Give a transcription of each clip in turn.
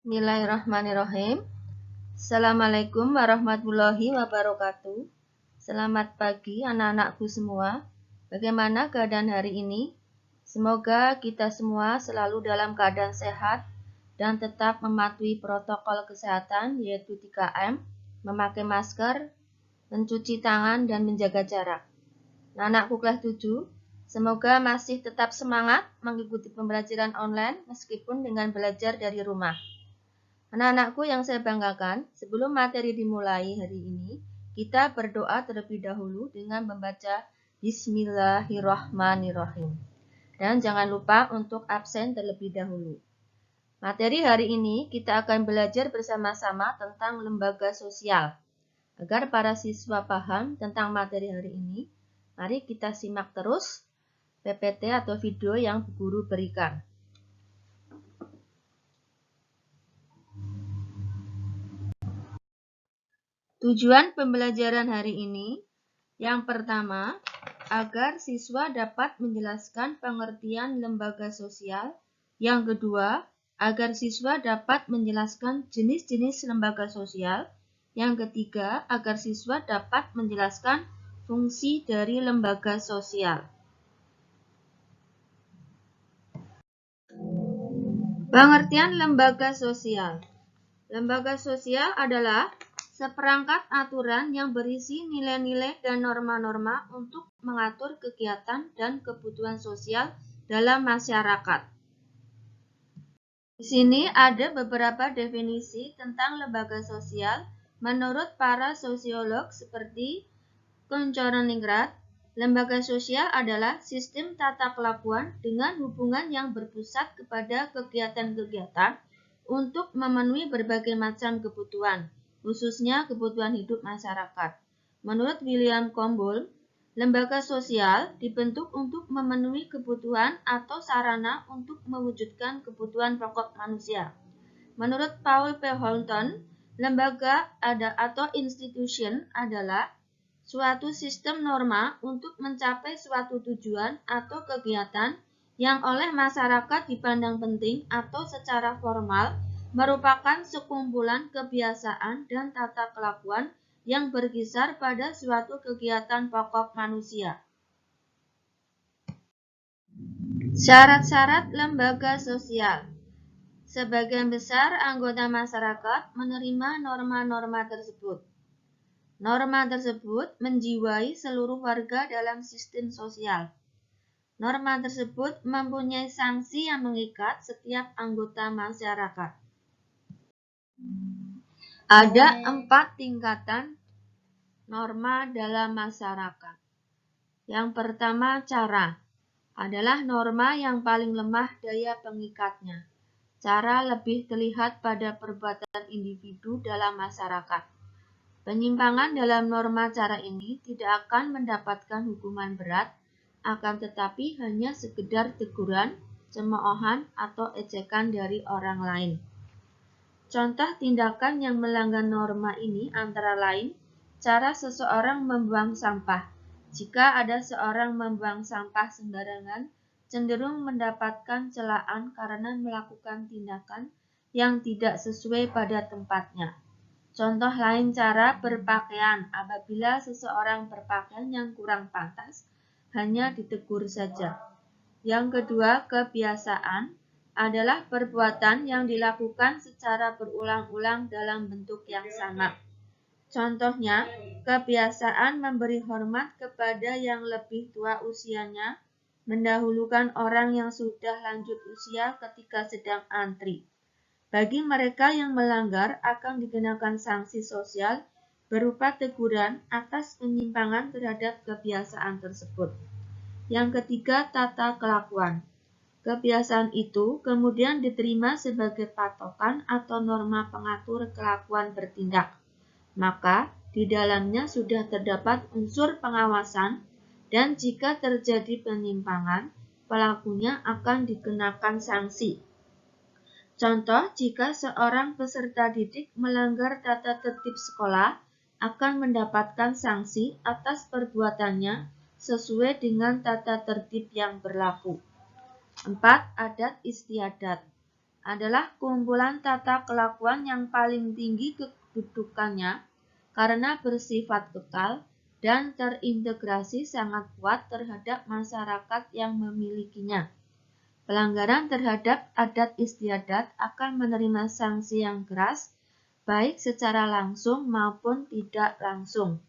Bismillahirrahmanirrahim. Assalamualaikum warahmatullahi wabarakatuh. Selamat pagi anak-anakku semua. Bagaimana keadaan hari ini? Semoga kita semua selalu dalam keadaan sehat dan tetap mematuhi protokol kesehatan yaitu 3M, memakai masker, mencuci tangan, dan menjaga jarak. Anak-anakku kelas 7, semoga masih tetap semangat mengikuti pembelajaran online meskipun dengan belajar dari rumah. Anak-anakku yang saya banggakan, sebelum materi dimulai hari ini, kita berdoa terlebih dahulu dengan membaca Bismillahirrahmanirrahim. Dan jangan lupa untuk absen terlebih dahulu. Materi hari ini kita akan belajar bersama-sama tentang lembaga sosial. Agar para siswa paham tentang materi hari ini, mari kita simak terus PPT atau video yang guru berikan. Tujuan pembelajaran hari ini, yang pertama, agar siswa dapat menjelaskan pengertian lembaga sosial. Yang kedua, agar siswa dapat menjelaskan jenis-jenis lembaga sosial. Yang ketiga, agar siswa dapat menjelaskan fungsi dari lembaga sosial. Pengertian lembaga sosial. Lembaga sosial adalah seperangkat aturan yang berisi nilai-nilai dan norma-norma untuk mengatur kegiatan dan kebutuhan sosial dalam masyarakat. Di sini ada beberapa definisi tentang lembaga sosial menurut para sosiolog seperti Konchoroningrat. Lembaga sosial adalah sistem tata kelakuan dengan hubungan yang berpusat kepada kegiatan-kegiatan untuk memenuhi berbagai macam kebutuhan, khususnya kebutuhan hidup masyarakat. Menurut William Comball, lembaga sosial dibentuk untuk memenuhi kebutuhan atau sarana untuk mewujudkan kebutuhan pokok manusia. Menurut Paul P. Holton, lembaga atau institution adalah suatu sistem norma untuk mencapai suatu tujuan atau kegiatan yang oleh masyarakat dipandang penting atau secara formal merupakan sekumpulan kebiasaan dan tata kelakuan yang berkisar pada suatu kegiatan pokok manusia. Syarat-syarat lembaga sosial. Sebagian besar anggota masyarakat menerima norma-norma tersebut. Norma tersebut menjiwai seluruh warga dalam sistem sosial. Norma tersebut mempunyai sanksi yang mengikat setiap anggota masyarakat. Ada 4 tingkatan norma dalam masyarakat. Yang pertama, cara adalah norma yang paling lemah daya pengikatnya. Cara lebih terlihat pada perbuatan individu dalam masyarakat. Penyimpangan dalam norma cara ini tidak akan mendapatkan hukuman berat, akan tetapi hanya sekedar teguran, cemoohan, atau ejekan dari orang lain. Contoh tindakan yang melanggar norma ini antara lain, cara seseorang membuang sampah. Jika ada seorang membuang sampah sembarangan, cenderung mendapatkan celaan karena melakukan tindakan yang tidak sesuai pada tempatnya. Contoh lain cara berpakaian, apabila seseorang berpakaian yang kurang pantas, hanya ditegur saja. Yang kedua, kebiasaan adalah perbuatan yang dilakukan secara berulang-ulang dalam bentuk yang sama. Contohnya, kebiasaan memberi hormat kepada yang lebih tua usianya, mendahulukan orang yang sudah lanjut usia ketika sedang antri. Bagi mereka yang melanggar akan dikenakan sanksi sosial berupa teguran atas penyimpangan terhadap kebiasaan tersebut. Yang ketiga, tata kelakuan. Kebiasaan itu kemudian diterima sebagai patokan atau norma pengatur kelakuan bertindak. Maka di dalamnya sudah terdapat unsur pengawasan dan jika terjadi penyimpangan, pelakunya akan dikenakan sanksi. Contoh, jika seorang peserta didik melanggar tata tertib sekolah, akan mendapatkan sanksi atas perbuatannya sesuai dengan tata tertib yang berlaku. 4. Adat istiadat adalah kumpulan tata kelakuan yang paling tinggi kedudukannya karena bersifat kekal dan terintegrasi sangat kuat terhadap masyarakat yang memilikinya. Pelanggaran terhadap adat istiadat akan menerima sanksi yang keras, baik secara langsung maupun tidak langsung.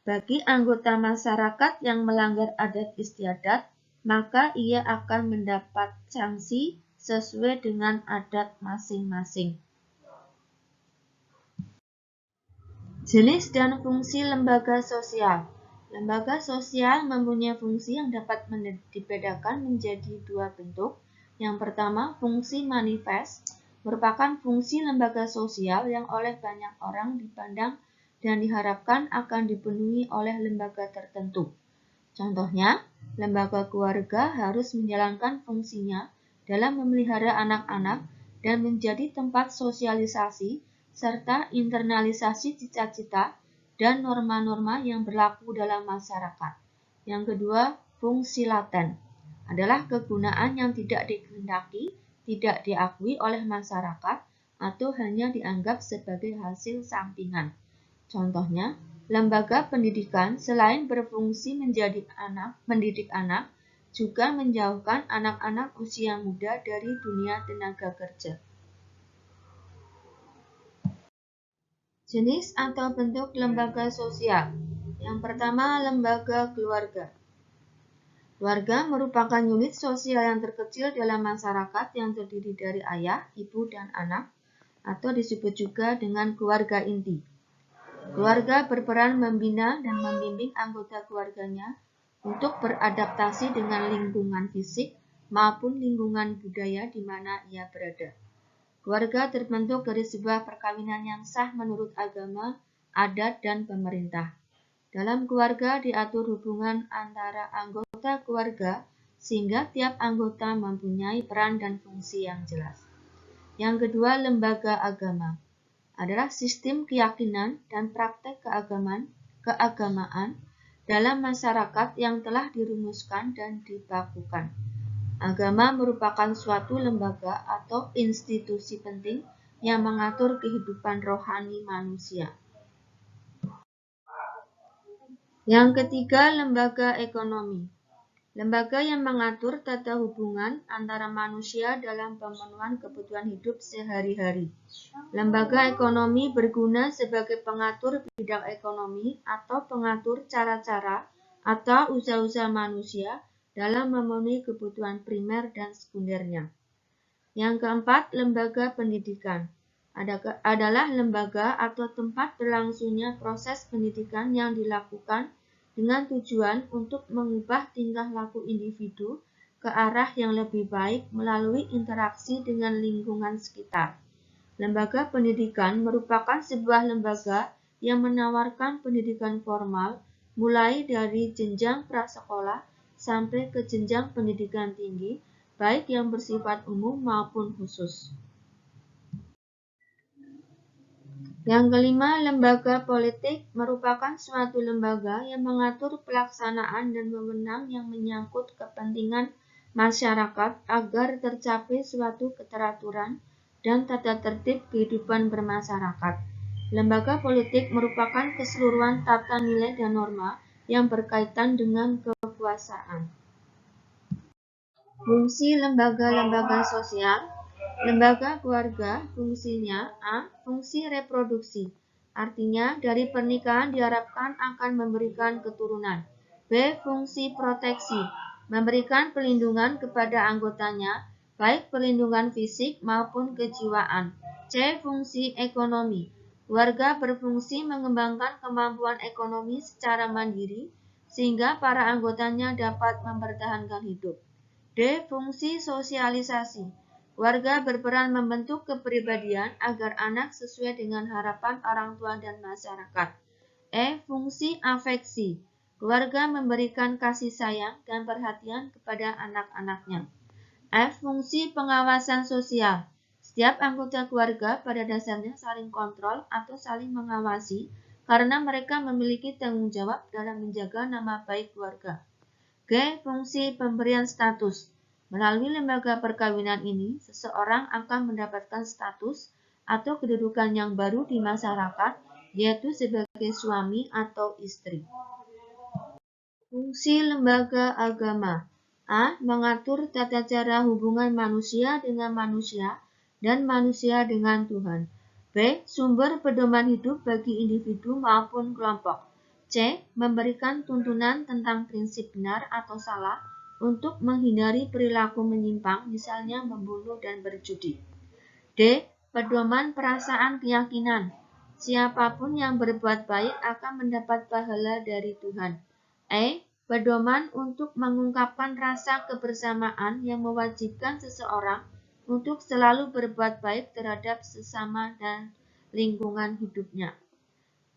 Bagi anggota masyarakat yang melanggar adat istiadat, maka ia akan mendapat sanksi sesuai dengan adat masing-masing. Jenis dan fungsi lembaga sosial. Lembaga sosial mempunyai fungsi yang dapat dibedakan menjadi dua bentuk. Yang pertama, fungsi manifest, merupakan fungsi lembaga sosial yang oleh banyak orang dipandang dan diharapkan akan dipenuhi oleh lembaga tertentu. Contohnya, lembaga keluarga harus menjalankan fungsinya dalam memelihara anak-anak dan menjadi tempat sosialisasi serta internalisasi cita-cita dan norma-norma yang berlaku dalam masyarakat. Yang kedua, fungsi laten adalah kegunaan yang tidak dikehendaki, tidak diakui oleh masyarakat, atau hanya dianggap sebagai hasil sampingan. Contohnya, lembaga pendidikan selain berfungsi mendidik anak, juga menjauhkan anak-anak usia muda dari dunia tenaga kerja. Jenis atau bentuk lembaga sosial. Yang pertama, lembaga keluarga. Keluarga merupakan unit sosial yang terkecil dalam masyarakat yang terdiri dari ayah, ibu, dan anak, atau disebut juga dengan keluarga inti. Keluarga berperan membina dan membimbing anggota keluarganya untuk beradaptasi dengan lingkungan fisik maupun lingkungan budaya di mana ia berada. Keluarga terbentuk dari sebuah perkawinan yang sah menurut agama, adat, dan pemerintah. Dalam keluarga diatur hubungan antara anggota keluarga sehingga tiap anggota mempunyai peran dan fungsi yang jelas. Yang kedua, lembaga agama adalah sistem keyakinan dan praktek keagamaan dalam masyarakat yang telah dirumuskan dan dibakukan. Agama merupakan suatu lembaga atau institusi penting yang mengatur kehidupan rohani manusia. Yang ketiga, lembaga ekonomi. Lembaga yang mengatur tata hubungan antara manusia dalam pemenuhan kebutuhan hidup sehari-hari. Lembaga ekonomi berguna sebagai pengatur bidang ekonomi atau pengatur cara-cara atau usaha-usaha manusia dalam memenuhi kebutuhan primer dan sekundernya. Yang keempat, lembaga pendidikan adalah lembaga atau tempat berlangsungnya proses pendidikan yang dilakukan dengan tujuan untuk mengubah tingkah laku individu ke arah yang lebih baik melalui interaksi dengan lingkungan sekitar. Lembaga pendidikan merupakan sebuah lembaga yang menawarkan pendidikan formal mulai dari jenjang prasekolah sampai ke jenjang pendidikan tinggi, baik yang bersifat umum maupun khusus. Yang kelima, lembaga politik merupakan suatu lembaga yang mengatur pelaksanaan dan wewenang yang menyangkut kepentingan masyarakat agar tercapai suatu keteraturan dan tata tertib kehidupan bermasyarakat. Lembaga politik merupakan keseluruhan tata nilai dan norma yang berkaitan dengan kekuasaan. Fungsi lembaga-lembaga sosial. Lembaga keluarga fungsinya A. Fungsi reproduksi. Artinya dari pernikahan diharapkan akan memberikan keturunan. B. Fungsi proteksi. Memberikan perlindungan kepada anggotanya, baik perlindungan fisik maupun kejiwaan. C. Fungsi ekonomi. Keluarga berfungsi mengembangkan kemampuan ekonomi secara mandiri sehingga para anggotanya dapat mempertahankan hidup. D. Fungsi sosialisasi. Keluarga berperan membentuk kepribadian agar anak sesuai dengan harapan orang tua dan masyarakat. E. Fungsi afeksi. Keluarga memberikan kasih sayang dan perhatian kepada anak-anaknya. F. Fungsi pengawasan sosial. Setiap anggota keluarga pada dasarnya saling kontrol atau saling mengawasi karena mereka memiliki tanggung jawab dalam menjaga nama baik keluarga. G. Fungsi pemberian status. Melalui lembaga perkawinan ini, seseorang akan mendapatkan status atau kedudukan yang baru di masyarakat, yaitu sebagai suami atau istri. Fungsi lembaga agama. A. Mengatur tata cara hubungan manusia dengan manusia dan manusia dengan Tuhan. B. Sumber pedoman hidup bagi individu maupun kelompok. C. Memberikan tuntunan tentang prinsip benar atau salah untuk menghindari perilaku menyimpang, misalnya membunuh dan berjudi. D. Pedoman perasaan keyakinan. Siapapun yang berbuat baik akan mendapat pahala dari Tuhan. E. Pedoman untuk mengungkapkan rasa kebersamaan yang mewajibkan seseorang untuk selalu berbuat baik terhadap sesama dan lingkungan hidupnya.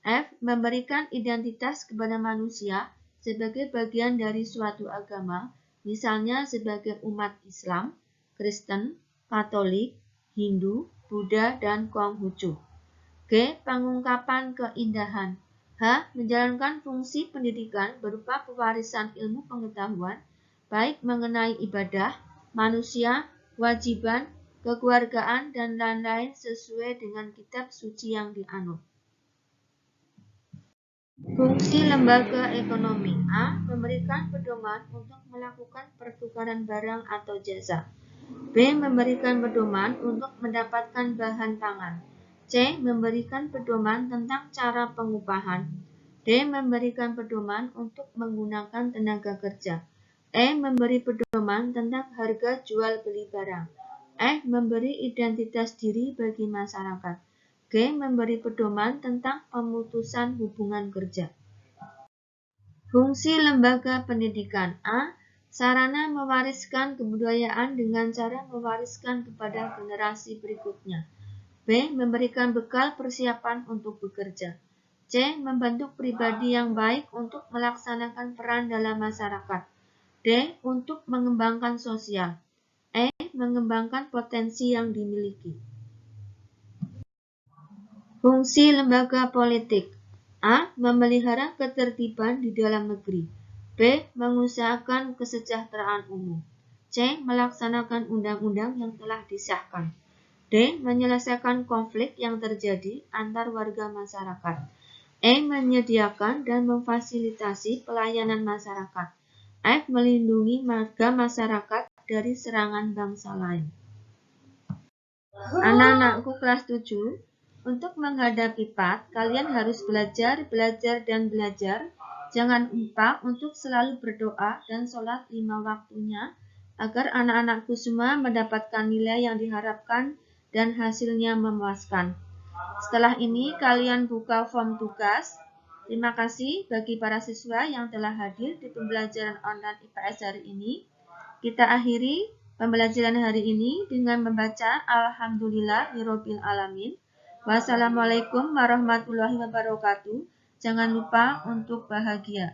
F. Memberikan identitas kepada manusia sebagai bagian dari suatu agama, misalnya sebagai umat Islam, Kristen, Katolik, Hindu, Buddha, dan Konghucu. G. Pengungkapan keindahan. H. Menjalankan fungsi pendidikan berupa pewarisan ilmu pengetahuan, baik mengenai ibadah, manusia, kewajiban, kekeluargaan, dan lain-lain sesuai dengan kitab suci yang dianut. Fungsi lembaga ekonomi. A. Memberikan pedoman untuk melakukan pertukaran barang atau jasa. B. Memberikan pedoman untuk mendapatkan bahan pangan. C. Memberikan pedoman tentang cara pengupahan. D. Memberikan pedoman untuk menggunakan tenaga kerja. E. Memberi pedoman tentang harga jual beli barang. F. Memberi identitas diri bagi masyarakat. G. Memberi pedoman tentang pemutusan hubungan kerja. Fungsi lembaga pendidikan. A. Sarana mewariskan kebudayaan dengan cara mewariskan kepada generasi berikutnya. B. Memberikan bekal persiapan untuk bekerja. C. Membentuk pribadi yang baik untuk melaksanakan peran dalam masyarakat. D. Untuk mengembangkan sosial. E. Mengembangkan potensi yang dimiliki. Fungsi lembaga politik. A. Memelihara ketertiban di dalam negeri. B. Mengusahakan kesejahteraan umum. C. Melaksanakan undang-undang yang telah disahkan. D. Menyelesaikan konflik yang terjadi antar warga masyarakat. E. Menyediakan dan memfasilitasi pelayanan masyarakat. F. Melindungi warga masyarakat dari serangan bangsa lain. Anak-anakku kelas 7, untuk menghadapi PAT, kalian harus belajar, dan belajar. Jangan lupa untuk selalu berdoa dan sholat 5 waktunya, agar anak-anakku semua mendapatkan nilai yang diharapkan dan hasilnya memuaskan. Setelah ini, kalian buka form tugas. Terima kasih bagi para siswa yang telah hadir di pembelajaran online IPS hari ini. Kita akhiri pembelajaran hari ini dengan membaca Alhamdulillahirabbil alamin. Wassalamualaikum warahmatullahi wabarakatuh. Jangan lupa untuk bahagia.